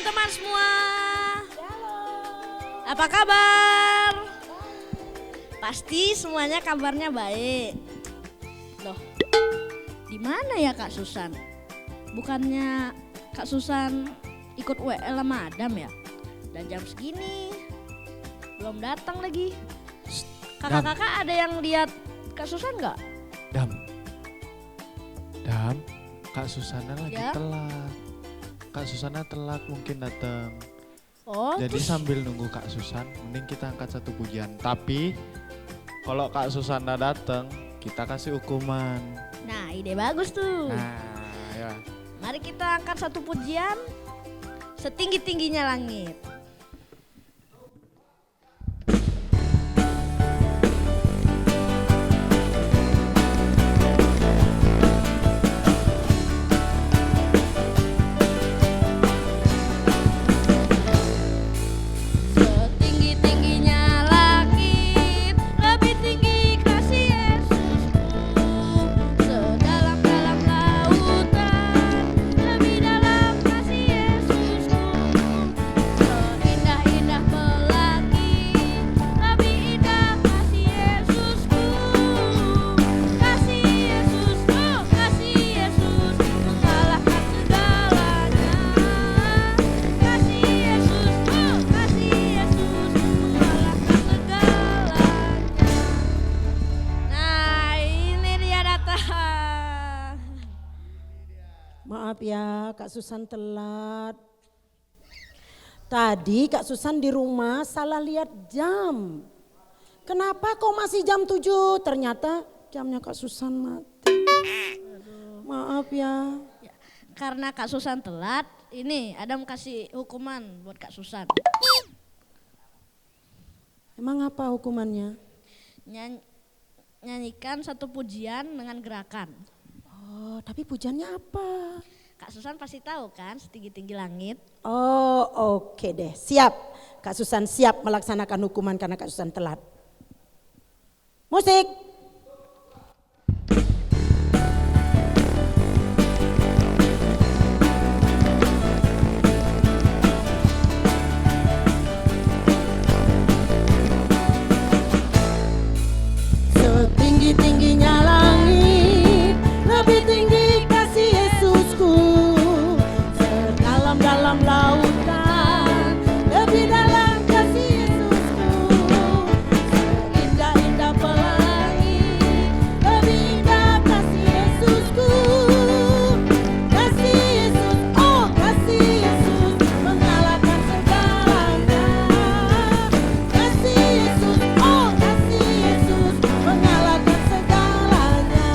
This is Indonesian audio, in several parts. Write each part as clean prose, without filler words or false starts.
teman-teman semua. Apa kabar? Pasti semuanya kabarnya baik. Loh, di mana ya Kak Susan? Bukannya Kak Susan ikut WL sama Adam ya? Dan jam segini belum datang lagi. Kakak-kakak ada yang lihat Kak Susan nggak? Dam, Kak Susana lagi telat. Kak Susana telat mungkin datang. Oh, jadi terus sambil nunggu Kak Susan, mending kita angkat satu pujian. Tapi kalau Kak Susana datang, kita kasih hukuman. nah ide bagus tuh. Nah, ya. Mari kita angkat satu pujian setinggi-tingginya langit. Maaf ya Kak Susan telat. Tadi Kak Susan di rumah salah lihat jam. Kenapa kok masih jam 7? Ternyata jamnya Kak Susan mati. Maaf ya. Karena Kak Susan telat, ini Adam kasih hukuman buat Kak Susan. Emang apa hukumannya? Nyanyikan satu pujian dengan gerakan. Oh, tapi pujiannya apa? Kak Susan pasti tahu kan, setinggi-tinggi langit. Oh, oke deh. Siap. Kak Susan siap melaksanakan hukuman karena Kak Susan telat. Musik. Setinggi-tingginya langit, lebih tinggi kasih Yesusku. Sedalam-dalam lautan, lebih dalam kasih Yesusku. Seindah-indah pelangi, lebih indah kasih Yesusku. Kasih Yesus, oh kasih Yesus, mengalahkan segalanya. Kasih Yesus, oh kasih Yesus, mengalahkan segalanya.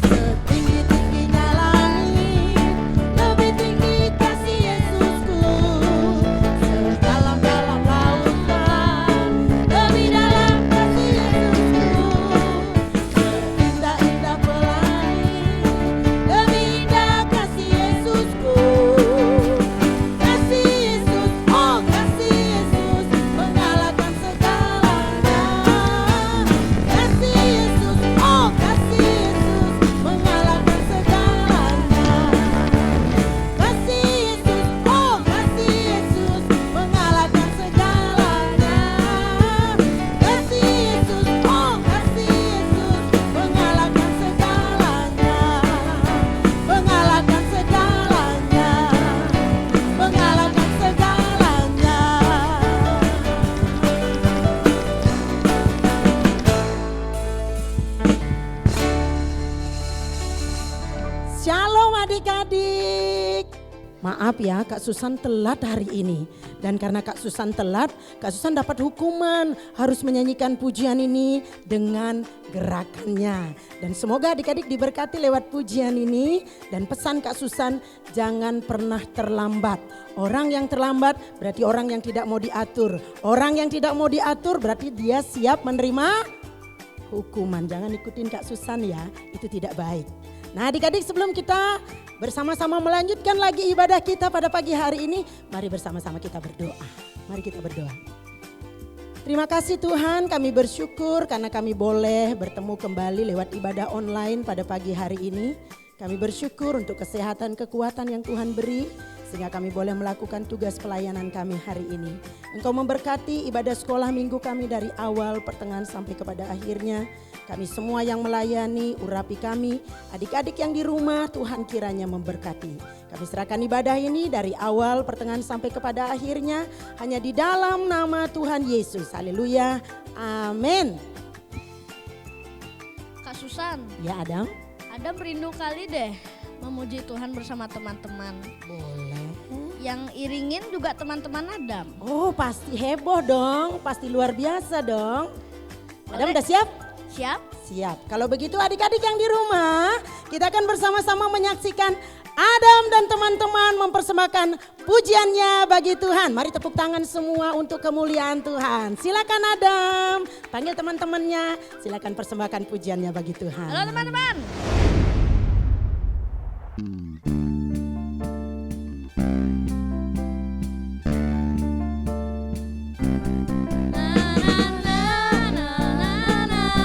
Setinggi-tingginya langit, lebih tinggi kasih Yesusku. Sedalam-dalam lautan, lebih dalam kasih Yesusku. Seindah-indah pelangi, lebih indah kasih Yesusku. Kasih Yesus, oh kasih Yesus, mengalahkan segalanya. Kasih Yesus, oh kasih Yesus, mengalahkan segalanya. Kasih Yesus, oh kasih Yesus, mengalahkan segalanya. Kasih Yesus, oh kasih Yesus, mengalahkan segalanya. Mengalahkan segalanya. Mengalahkan segalanya. Shalom adik-adik. Maaf ya Kak Susan telat hari ini. Dan karena Kak Susan telat, Kak Susan dapat hukuman. Harus menyanyikan pujian ini dengan gerakannya. Dan semoga adik-adik diberkati lewat pujian ini. Dan pesan Kak Susan, jangan pernah terlambat. Orang yang terlambat berarti orang yang tidak mau diatur. Orang yang tidak mau diatur berarti dia siap menerima hukuman. Jangan ikutin Kak Susan ya, itu tidak baik. Nah adik-adik sebelum kita bersama-sama melanjutkan lagi ibadah kita pada pagi hari ini, mari bersama-sama kita berdoa. Mari kita berdoa. Terima kasih Tuhan, kami bersyukur karena kami boleh bertemu kembali lewat ibadah online pada pagi hari ini. Kami bersyukur untuk kesehatan, kekuatan yang Tuhan beri sehingga kami boleh melakukan tugas pelayanan kami hari ini. Engkau memberkati ibadah sekolah minggu kami dari awal, pertengahan sampai kepada akhirnya. Kami semua yang melayani, urapi kami, adik-adik yang di rumah, Tuhan kiranya memberkati. Kami serahkan ibadah ini dari awal, pertengahan sampai kepada akhirnya hanya di dalam nama Tuhan Yesus. Haleluya. Amin. Kak Susan, Ya Adam? Adam rindu kali deh memuji Tuhan bersama teman-teman. Boleh. Yang iringin juga teman-teman Adam. Oh pasti heboh dong, pasti luar biasa dong. Adam Boleh? udah siap? Siap? Siap. Kalau begitu adik-adik yang di rumah, kita akan bersama-sama menyaksikan Adam dan teman-teman mempersembahkan pujiannya bagi Tuhan. Mari tepuk tangan semua untuk kemuliaan Tuhan. Silakan Adam, panggil teman-temannya, silakan persembahkan pujiannya bagi Tuhan. Halo teman-teman. Na na na na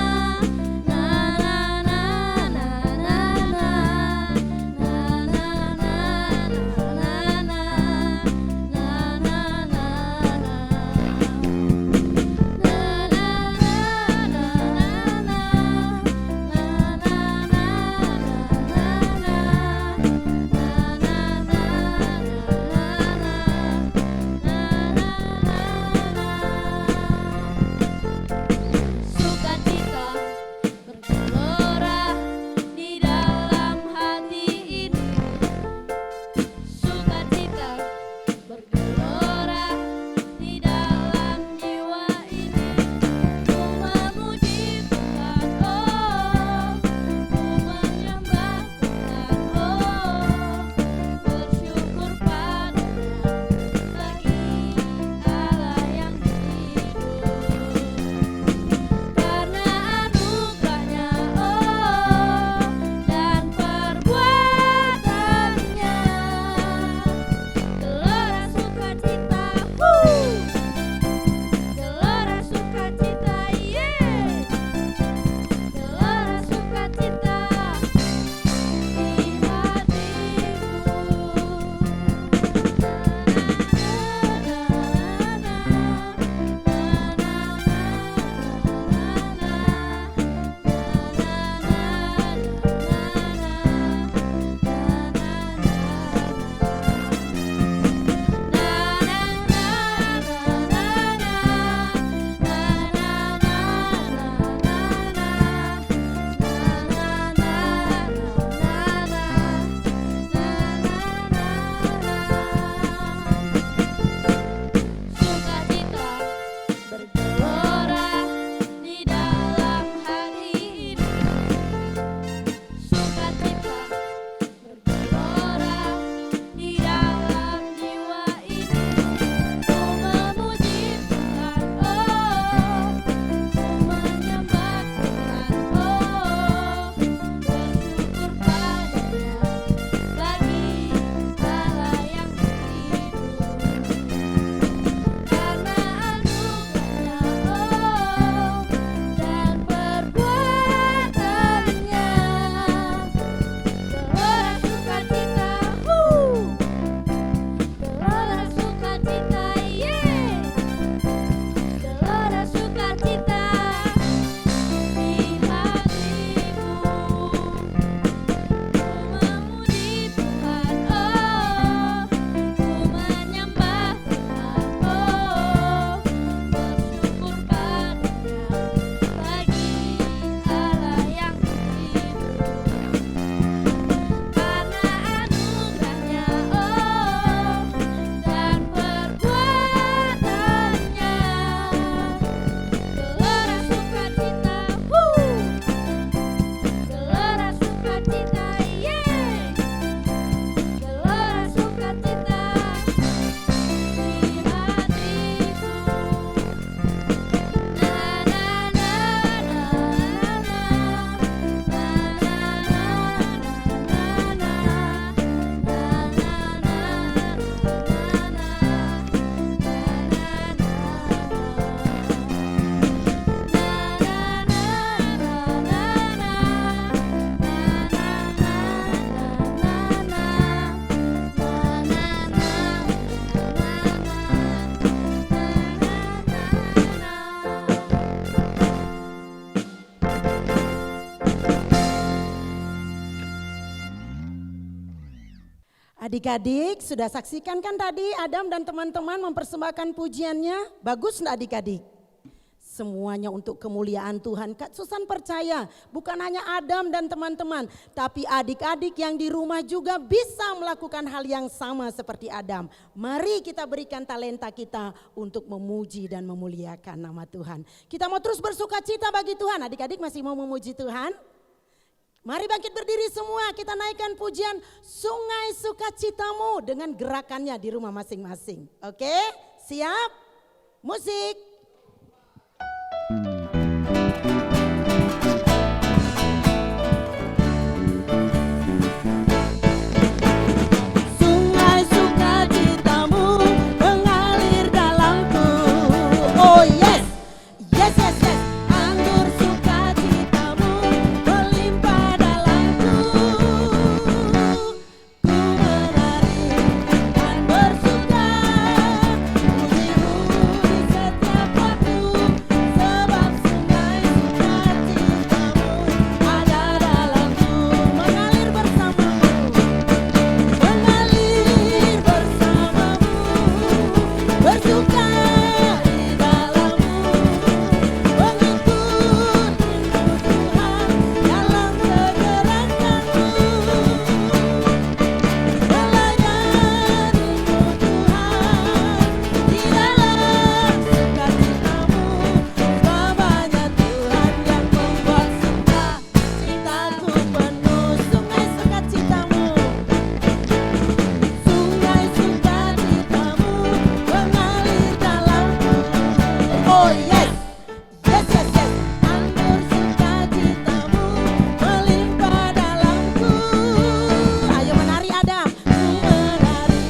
Adik-adik sudah saksikan kan tadi Adam dan teman-teman mempersembahkan pujiannya? Bagus enggak adik-adik? Semuanya untuk kemuliaan Tuhan. Kak Susan percaya bukan hanya Adam dan teman-teman, tapi adik-adik yang di rumah juga bisa melakukan hal yang sama seperti Adam. Mari kita berikan talenta kita untuk memuji dan memuliakan nama Tuhan. Kita mau terus bersuka cita bagi Tuhan. Adik-adik masih mau memuji Tuhan? Mari bangkit berdiri semua, kita naikkan pujian Sungai Sukacitamu dengan gerakannya di rumah masing-masing. Oke, siap? Musik. Sungai sukacitamu mengalir dalamku. Oh yes, yes, yes, yes. Anggur sukacitamu melimpah dalamku. Ku menari dan bersuka, pujimu di setiap waktu. Sebab sungai sukacitamu ada dalamku. Mengalir bersamamu, mengalir bersamamu, bersuka di dalammu, mengikut Tuhan dalam kegerakanmu, melayanimu Tuhan di dalam sukacitamu. Sebabnya Tuhan yang membuat sukacitaku penuh. Sungai sukacitamu, sungai sukacitamu mengalir dalamku. Oh yes, yes, yes, yes. Anggur sukacitamu melimpah dalamku. Ayo menari Adam. Ku menari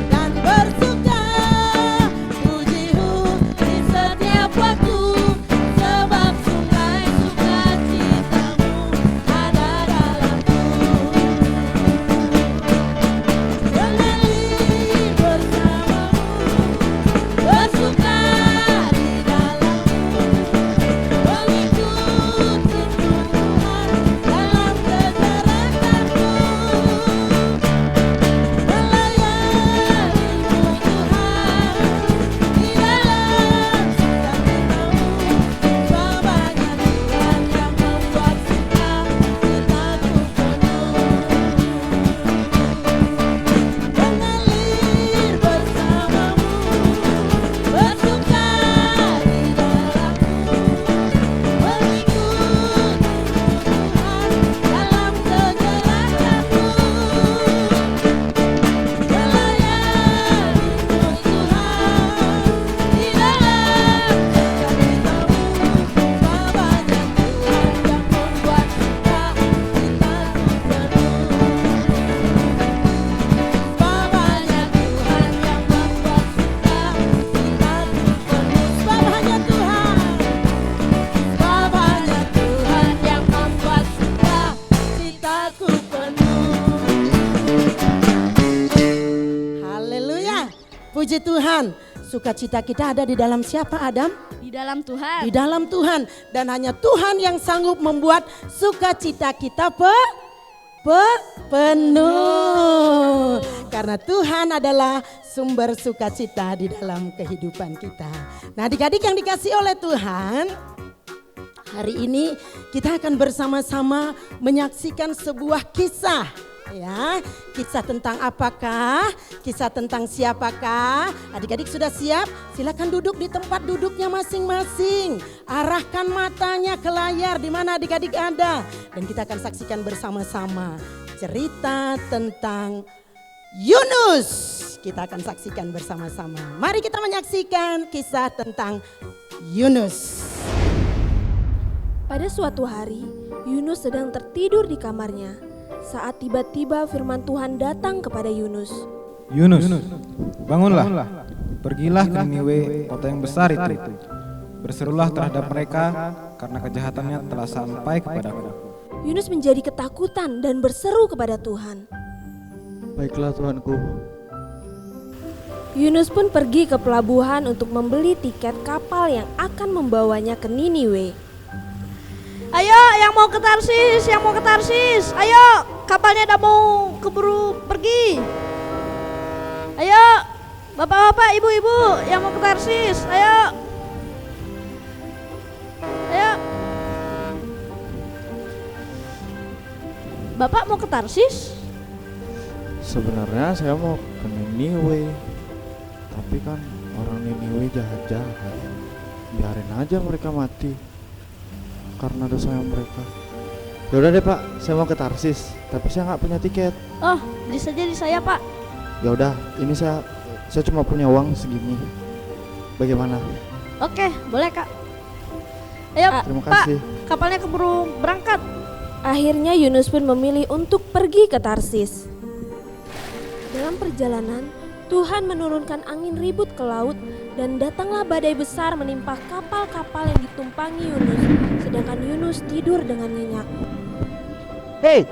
dan bersuka, pujimu di setiap waktu. Sebab sungai sukacitamu ada dalamku. Mengalir bersamamu, bersuka di dalammu, mengikut Tuhan dalam kegerakanmu, melayanimu Tuhan di dalam sukacitamu. Sebabnya Tuhan yang membuat sukacitaku penuh. Mengalir bersamamu, bersuka di dalammu, mengikut Tuhan dalam kegerakanmu, melayanimu Tuhan di dalam sukacitamu. Sebabnya Tuhan yang membuat sukacitaku penuh. Sebabnya Tuhan yang membuat sukacitaku penuh. Sebabnya Tuhan, sebabnya Tuhan yang membuat sukacitaku penuh. Haleluya, puji Tuhan. Sukacita kita ada di dalam siapa Adam? Di dalam Tuhan. Di dalam Tuhan, dan hanya Tuhan yang sanggup membuat sukacita kita penuh. Karena Tuhan adalah sumber sukacita di dalam kehidupan kita. Nah, adik-adik yang dikasihi oleh Tuhan, hari ini kita akan bersama-sama menyaksikan sebuah kisah. Ya, kisah tentang apakah? Kisah tentang siapakah? Adik-adik sudah siap? Silakan duduk di tempat duduknya masing-masing. Arahkan matanya ke layar di mana adik-adik ada, dan kita akan saksikan bersama-sama cerita tentang Yunus. Kita akan saksikan bersama-sama. Mari kita menyaksikan kisah tentang Yunus. Pada suatu hari, Yunus sedang tertidur di kamarnya saat tiba-tiba firman Tuhan datang kepada Yunus. Yunus, bangunlah, pergilah ke Niniwe, kota yang besar itu. Berserulah terhadap mereka karena kejahatannya telah sampai kepadaku. Yunus menjadi ketakutan dan berseru kepada Tuhan. Baiklah Tuanku. Yunus pun pergi ke pelabuhan untuk membeli tiket kapal yang akan membawanya ke Niniwe. Ayo yang mau ke Tarsis, yang mau ke Tarsis. Ayo, kapalnya udah mau keburu pergi. Ayo, bapak-bapak, ibu-ibu yang mau ke Tarsis, ayo. Ayo. Bapak mau ke Tarsis? Sebenarnya saya mau ke Niniwe, tapi kan orang Niniwe jahat-jahat. Biarin aja mereka mati karena dosanya mereka. Yaudah deh Pak, saya mau ke Tarsis, tapi saya nggak punya tiket. Oh, beli saja di saya, Pak. Ya udah, ini saya cuma punya uang segini. Bagaimana? Oke, boleh, Kak. Ayo, Terima Pak, kasih. kapalnya keburu berangkat. Akhirnya Yunus pun memilih untuk pergi ke Tarsis. Dalam perjalanan, Tuhan menurunkan angin ribut ke laut dan datanglah badai besar menimpa kapal-kapal yang ditumpangi Yunus, sedangkan Yunus tidur dengan nyenyak. Hei,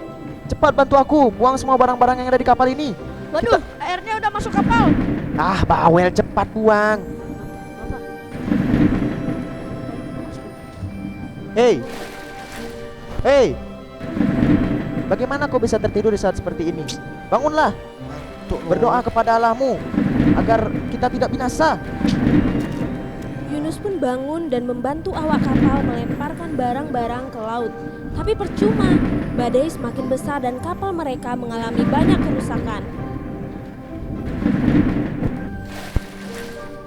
cepat bantu aku buang semua barang-barang yang ada di kapal ini. Waduh, airnya udah masuk kapal. Ah, bawel, cepat buang. Hei, hei, bagaimana kau bisa tertidur di saat seperti ini? Bangunlah, berdoa kepada Allahmu agar kita tidak binasa. Yunus pun bangun dan membantu awak kapal melemparkan barang-barang ke laut. Tapi percuma, badai semakin besar dan kapal mereka mengalami banyak kerusakan.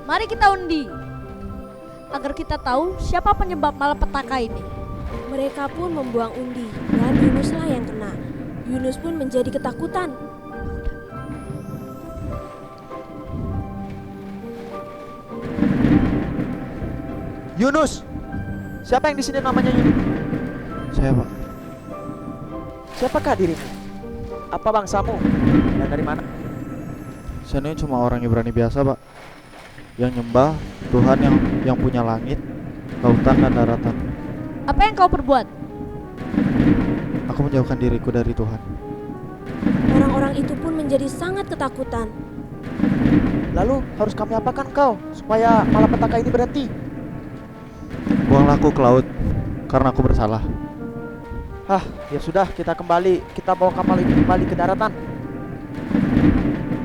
Mari kita undi agar kita tahu siapa penyebab malapetaka ini. Mereka pun membuang undi dan Yunuslah yang kena. Yunus pun menjadi ketakutan. Yunus, siapa yang di sini namanya Yunus? Saya Pak. Siapakah dirimu? Apa bangsamu? Dan dari mana? Saya ini cuma orang Ibrani biasa Pak, yang nyembah Tuhan yang punya langit, lautan dan daratan. Apa yang kau perbuat? Aku menjauhkan diriku dari Tuhan. Orang-orang itu pun menjadi sangat ketakutan. Lalu harus kami apakan kau supaya malapetaka ini berhenti? Buanglah aku ke laut, karena aku bersalah. Hah, ya sudah, kita bawa kapal ini kembali ke daratan.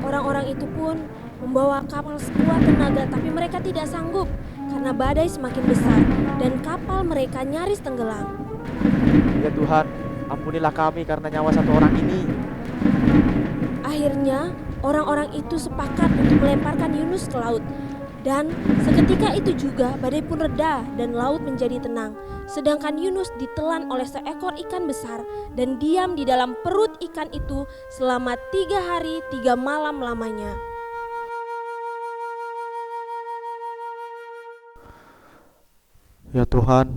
Orang-orang itu pun membawa kapal sekuat tenaga, tapi mereka tidak sanggup karena badai semakin besar dan kapal mereka nyaris tenggelam. Ya Tuhan, ampunilah kami karena nyawa satu orang ini. Akhirnya, orang-orang itu sepakat untuk melemparkan Yunus ke laut. Dan seketika itu juga badai pun reda dan laut menjadi tenang. Sedangkan Yunus ditelan oleh seekor ikan besar dan diam di dalam perut ikan itu selama 3 hari 3 malam lamanya. Ya Tuhan,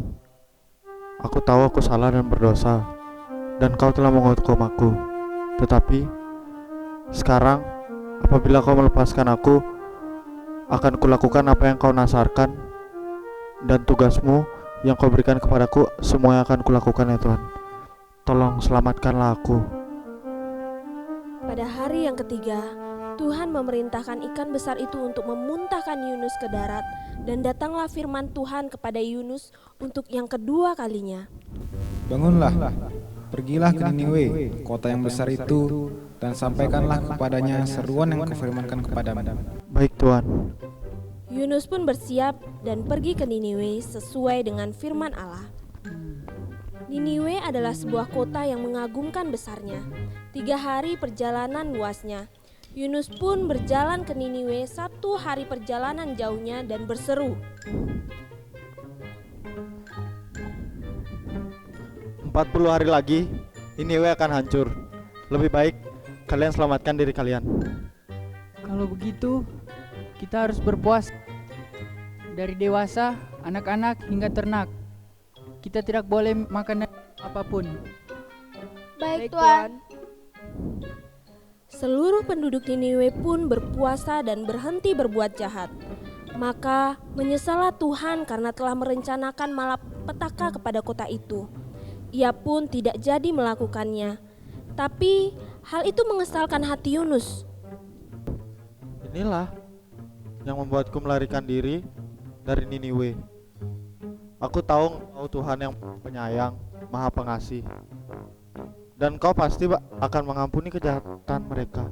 aku tahu aku salah dan berdosa, dan Kau telah menghukum aku. Tetapi sekarang apabila Kau melepaskan aku, akan kulakukan apa yang Kau nasarkan, dan tugasmu yang Kau berikan kepadaku semuanya akan kulakukan ya Tuhan. Tolong selamatkanlah aku. Pada hari yang ketiga, Tuhan memerintahkan ikan besar itu untuk memuntahkan Yunus ke darat, dan datanglah firman Tuhan kepada Yunus untuk yang kedua kalinya. Bangunlah, pergilah ke Niniwe, kota yang besar itu, dan sampaikanlah kepadanya seruan yang kufirmankan kepadamu. Baik Tuhan. Yunus pun bersiap dan pergi ke Niniwe sesuai dengan firman Allah. Niniwe adalah sebuah kota yang mengagumkan besarnya. 3 hari perjalanan luasnya. Yunus pun berjalan ke Niniwe 1 hari perjalanan jauhnya dan berseru, 40 hari lagi Niniwe akan hancur. Lebih baik kalian selamatkan diri kalian. Kalau begitu, kita harus berpuasa. Dari dewasa, anak-anak hingga ternak. Kita tidak boleh makan apapun. "Baik, Tuan." Seluruh penduduk Niniwe pun berpuasa dan berhenti berbuat jahat. Maka menyesallah Tuhan karena telah merencanakan malapetaka kepada kota itu. Ia pun tidak jadi melakukannya. Tapi hal itu mengesalkan hati Yunus. Inilah yang membuatku melarikan diri dari Niniwe. Aku tahu Engkau Tuhan yang penyayang, Maha Pengasih, dan Kau pasti akan mengampuni kejahatan mereka.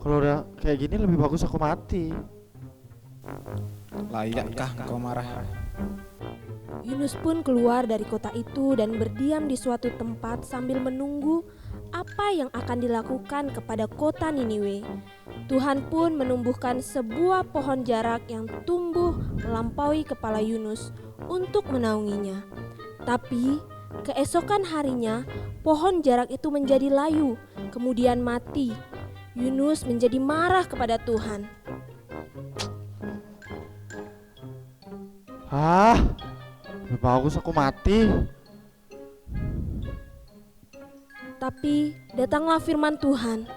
Kalau udah kayak gini lebih bagus aku mati. Layakkah engkau marah? Yunus pun keluar dari kota itu dan berdiam di suatu tempat sambil menunggu apa yang akan dilakukan kepada kota Niniwe. Tuhan pun menumbuhkan sebuah pohon jarak yang tumbuh melampaui kepala Yunus untuk menaunginya. Tapi keesokan harinya pohon jarak itu menjadi layu, kemudian mati. Yunus menjadi marah kepada Tuhan. Lebih bagus aku mati. Tapi datanglah firman Tuhan.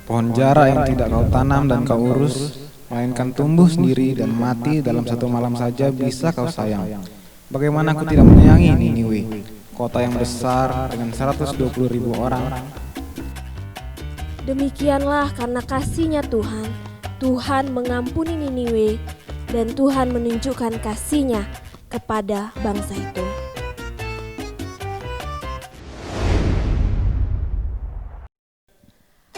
Pohon jara yang tidak kau tanam dan kau urus, melainkan tumbuh sendiri dan mati dalam satu malam saja bisa kau sayang. Bagaimana aku tidak menyayangi Niniwe, kota yang besar dengan 120.000 orang. Demikianlah karena kasih-Nya Tuhan, Tuhan mengampuni Niniwe dan Tuhan menunjukkan kasih-Nya kepada bangsa itu.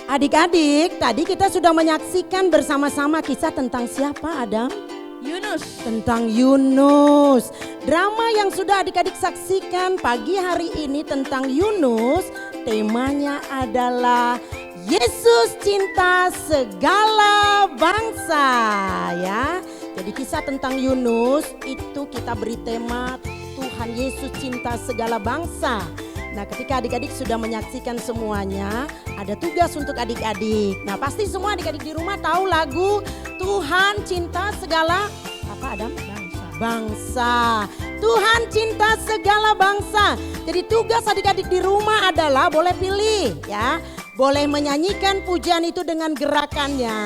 Adik-adik, tadi kita sudah menyaksikan bersama-sama kisah tentang siapa, Adam? Yunus. Tentang Yunus. Drama yang sudah adik-adik saksikan pagi hari ini tentang Yunus, temanya adalah Yesus cinta segala bangsa, ya. Jadi kisah tentang Yunus itu kita beri tema Tuhan Yesus cinta segala bangsa. Nah, ketika adik-adik sudah menyaksikan semuanya, ada tugas untuk adik-adik. Nah, pasti semua adik-adik di rumah tahu lagu Tuhan cinta segala apa, Adam? Bangsa. Tuhan cinta segala bangsa. Jadi tugas adik-adik di rumah adalah boleh pilih, ya. Boleh menyanyikan pujian itu dengan gerakannya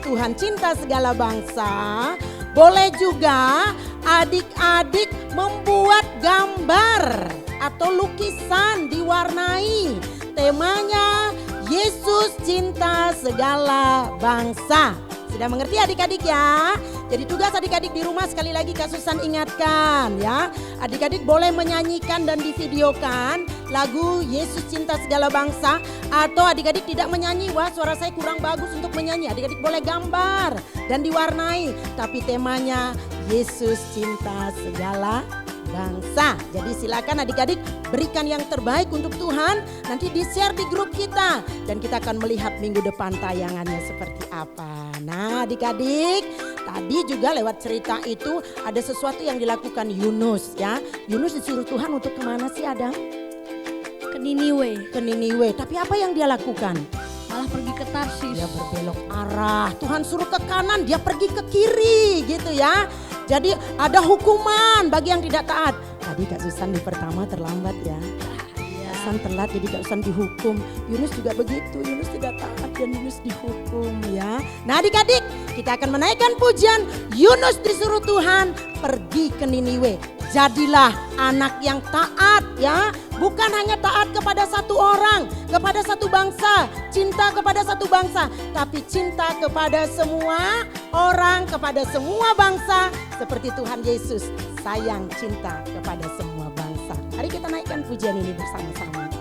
Tuhan cinta segala bangsa. Boleh juga adik-adik membuat gambar atau lukisan diwarnai temanya Yesus cinta segala bangsa. Sudah mengerti adik-adik ya? Jadi tugas adik-adik di rumah sekali lagi Kak Susan ingatkan ya. Adik-adik boleh menyanyikan dan divideokan lagu Yesus cinta segala bangsa. Atau adik-adik tidak menyanyi, wah suara saya kurang bagus untuk menyanyi. Adik-adik boleh gambar dan diwarnai. Tapi temanya Yesus cinta segala bangsa. Jadi silakan adik-adik berikan yang terbaik untuk Tuhan. Nanti di-share di grup kita. Dan kita akan melihat minggu depan tayangannya seperti apa. Nah adik-adik, tadi juga lewat cerita itu ada sesuatu yang dilakukan Yunus ya. Yunus disuruh Tuhan untuk kemana sih Adam? Ke Niniwe. Ke Niniwe. Tapi apa yang dia lakukan? Malah pergi ke Tarsis. Dia berbelok arah. Tuhan suruh ke kanan, dia pergi ke kiri gitu ya. Jadi ada hukuman bagi yang tidak taat. Tadi Kak Susan di pertama terlambat ya. Susan telat jadi Kak Susan dihukum. Yunus juga begitu, Yunus tidak taat dan Yunus dihukum ya. Nah adik-adik, kita akan menaikkan pujian Yunus disuruh Tuhan pergi ke Niniwe. Jadilah anak yang taat ya. Bukan hanya taat kepada satu orang, kepada satu bangsa, cinta kepada satu bangsa, tapi cinta kepada semua orang, kepada semua bangsa. Seperti Tuhan Yesus sayang cinta kepada semua bangsa. Mari kita naikkan pujian ini bersama-sama.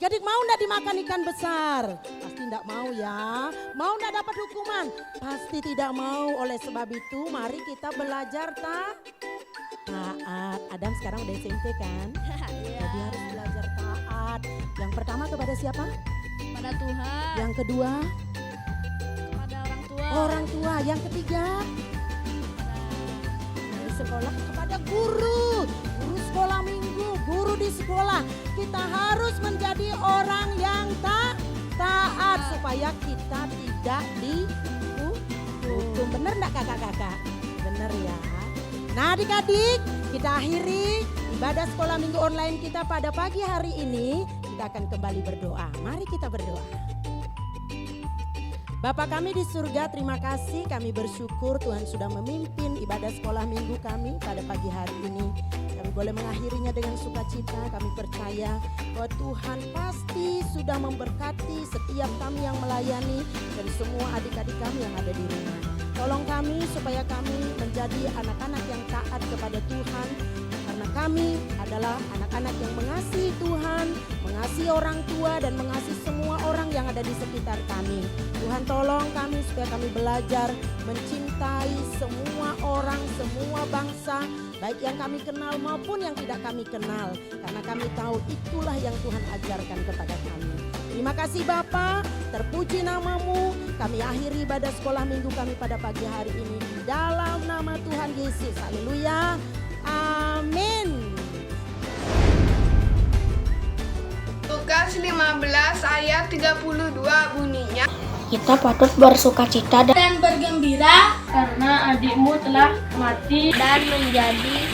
Adik-adik mau enggak dimakan ikan besar? Pasti enggak mau ya. Mau enggak dapat hukuman? Pasti tidak mau. Oleh sebab itu mari kita belajar taat. Adam sekarang udah SMP kan? Jadi harus belajar taat. Yang pertama kepada siapa? Pada Tuhan, Yang kedua kepada orang tua, orang tua. Yang ketiga di sekolah kepada guru. Guru sekolah minggu, guru di sekolah. Kita harus menjadi orang yang taat supaya kita tidak dihukum. Bener enggak kakak-kakak? Bener ya. Nah adik-adik, kita akhiri ibadah sekolah minggu online kita pada pagi hari ini. Kita akan kembali berdoa. Mari kita berdoa. Bapa kami di surga, terima kasih, kami bersyukur Tuhan sudah memimpin ibadah sekolah minggu kami pada pagi hari ini. Kami boleh mengakhirinya dengan sukacita, kami percaya bahwa Tuhan pasti sudah memberkati setiap kami yang melayani dan semua adik-adik kami yang ada di rumah. Tolong kami supaya kami menjadi anak-anak yang taat kepada Tuhan, karena kami adalah anak-anak yang mengasihi Tuhan, mengasihi orang tua dan mengasihi semua orang yang ada di sekitar kami. Tuhan tolong kami supaya kami belajar mencintai semua orang, semua bangsa, baik yang kami kenal maupun yang tidak kami kenal. Karena kami tahu itulah yang Tuhan ajarkan kepada kami. Terima kasih Bapa, terpuji namamu. Kami akhiri ibadah sekolah minggu kami pada pagi hari ini di dalam nama Tuhan Yesus. Haleluya. Amin. Lukas 15 ayat 32 bunyinya, Kita patut bersukacita dan bergembira karena adikmu telah mati dan menjadi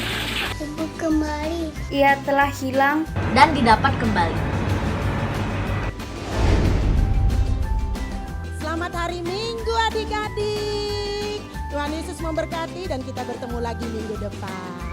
hidup kembali. ia telah hilang dan didapat kembali. Selamat hari Minggu adik-adik. Tuhan Yesus memberkati dan kita bertemu lagi minggu depan.